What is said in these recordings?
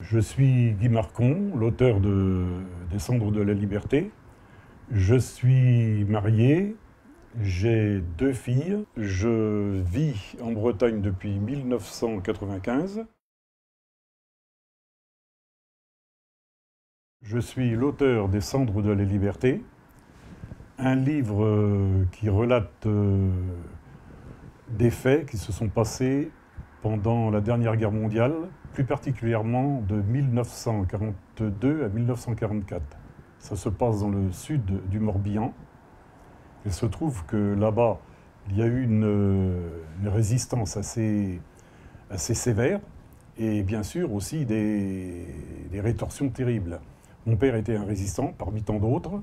Je suis Guy Marcon, l'auteur des Cendres de la Liberté. Je suis marié, j'ai 2 filles. Je vis en Bretagne depuis 1995. Je suis l'auteur des Cendres de la Liberté, un livre qui relate des faits qui se sont passés pendant la dernière guerre mondiale, plus particulièrement de 1942 à 1944. Ça se passe dans le sud du Morbihan. Il se trouve que là-bas, il y a eu une résistance assez sévère et bien sûr aussi des rétorsions terribles. Mon père était un résistant parmi tant d'autres.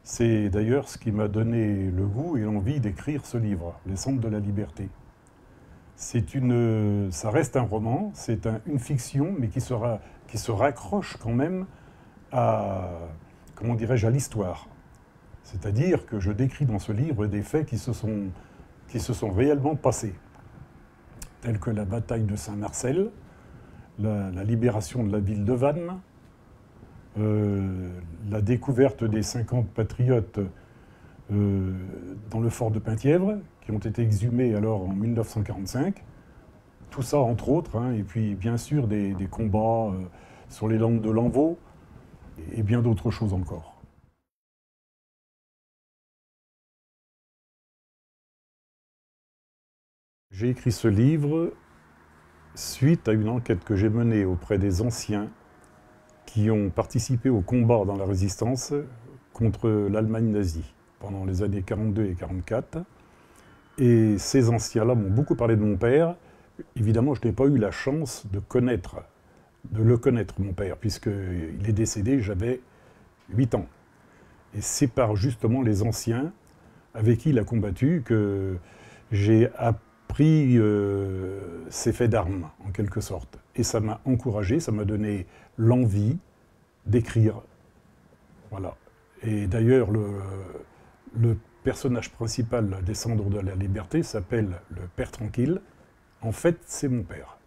C'est d'ailleurs ce qui m'a donné le goût et l'envie d'écrire ce livre, Les Cendres de la Liberté. Ça reste un roman, c'est une fiction, mais qui se raccroche quand même à, comment dirais-je, à l'histoire. C'est-à-dire que je décris dans ce livre des faits qui se sont réellement passés, tels que la bataille de Saint-Marcel, la libération de la ville de Vannes, la découverte des 50 patriotes dans le fort de Penthièvre, qui ont été exhumés alors en 1945. Tout ça, entre autres, hein, et puis bien sûr des combats sur les landes de Lanvaux, et bien d'autres choses encore. J'ai écrit ce livre suite à une enquête que j'ai menée auprès des anciens qui ont participé au combat dans la résistance contre l'Allemagne nazie pendant les années 42 et 44. Et ces anciens-là m'ont beaucoup parlé de mon père. Évidemment, je n'ai pas eu la chance de le connaître, mon père, puisqu'il est décédé, j'avais 8 ans. Et c'est par justement les anciens avec qui il a combattu que j'ai appris ses faits d'armes, en quelque sorte. Et ça m'a encouragé, ça m'a donné l'envie d'écrire. Voilà. Et d'ailleurs, le personnage principal des Cendres de la Liberté s'appelle le Père Tranquille. En fait, c'est mon père.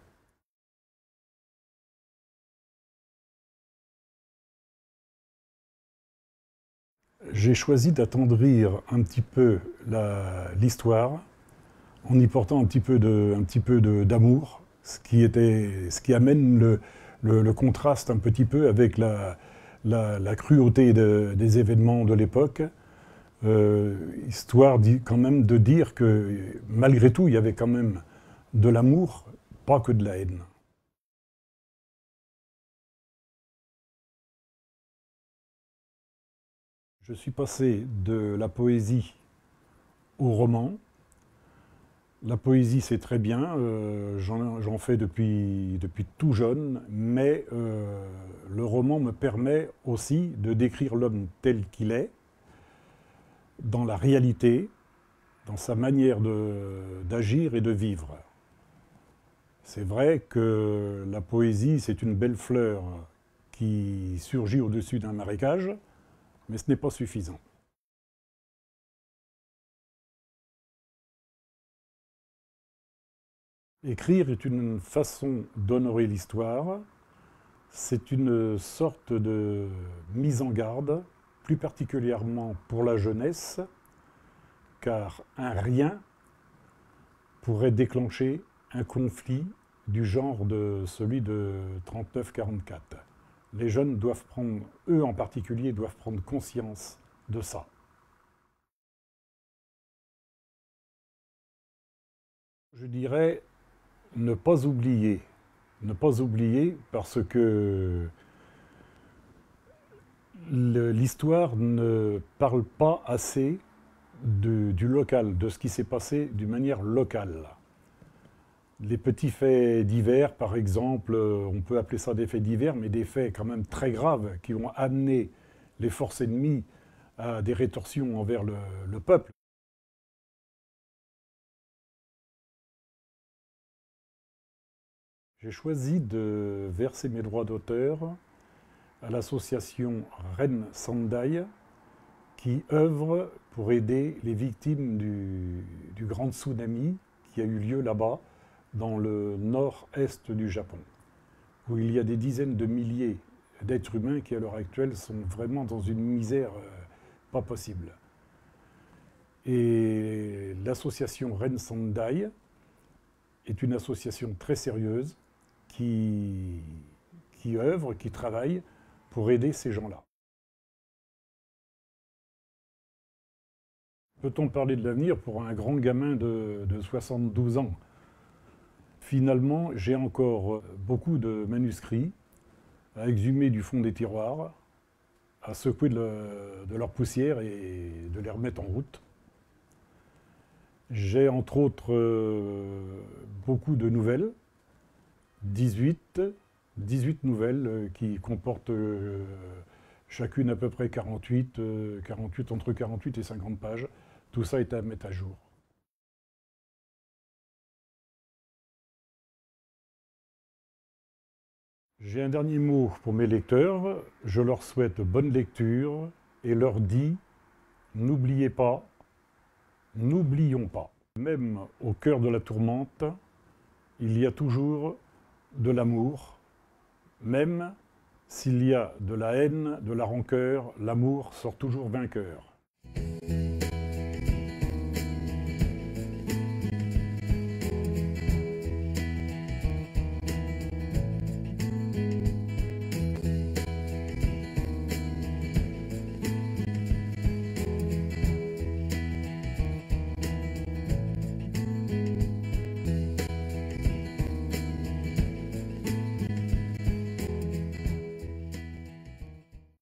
J'ai choisi d'attendrir un petit peu l'histoire en y portant un petit peu d'amour, ce qui amène le contraste un petit peu avec la cruauté des événements de l'époque, histoire quand même de dire que malgré tout, il y avait quand même de l'amour, pas que de la haine. Je suis passé de la poésie au roman. La poésie, c'est très bien, j'en fais depuis tout jeune, mais le roman me permet aussi de décrire l'homme tel qu'il est, dans la réalité, dans sa manière d'agir et de vivre. C'est vrai que la poésie, c'est une belle fleur qui surgit au-dessus d'un marécage, mais ce n'est pas suffisant. Écrire est une façon d'honorer l'histoire, c'est une sorte de mise en garde, plus particulièrement pour la jeunesse, car un rien pourrait déclencher un conflit du genre de celui de 39-44. Les jeunes doivent prendre, eux en particulier, doivent prendre conscience de ça. Je dirais ne pas oublier parce que l'histoire ne parle pas assez du local, de ce qui s'est passé d'une manière locale. Les petits faits divers, par exemple, on peut appeler ça des faits divers, mais des faits quand même très graves qui ont amené les forces ennemies à des rétorsions envers le peuple. J'ai choisi de verser mes droits d'auteur à l'association Rennes Sendai, qui œuvre pour aider les victimes du grand tsunami qui a eu lieu là-bas, dans le nord-est du Japon. où il y a des dizaines de milliers d'êtres humains qui, à l'heure actuelle, sont vraiment dans une misère pas possible. Et l'association Ren Sandai est une association très sérieuse qui œuvre, qui travaille pour aider ces gens-là. Peut-on parler de l'avenir pour un grand gamin de 72 ans? Finalement, j'ai encore beaucoup de manuscrits à exhumer du fond des tiroirs, à secouer de leur poussière et de les remettre en route. J'ai entre autres beaucoup de nouvelles, 18 nouvelles qui comportent chacune à peu près 48, entre 48 et 50 pages. Tout ça est à mettre à jour. J'ai un dernier mot pour mes lecteurs. Je leur souhaite bonne lecture et leur dis, n'oubliez pas, n'oublions pas. Même au cœur de la tourmente, il y a toujours de l'amour. Même s'il y a de la haine, de la rancœur, l'amour sort toujours vainqueur.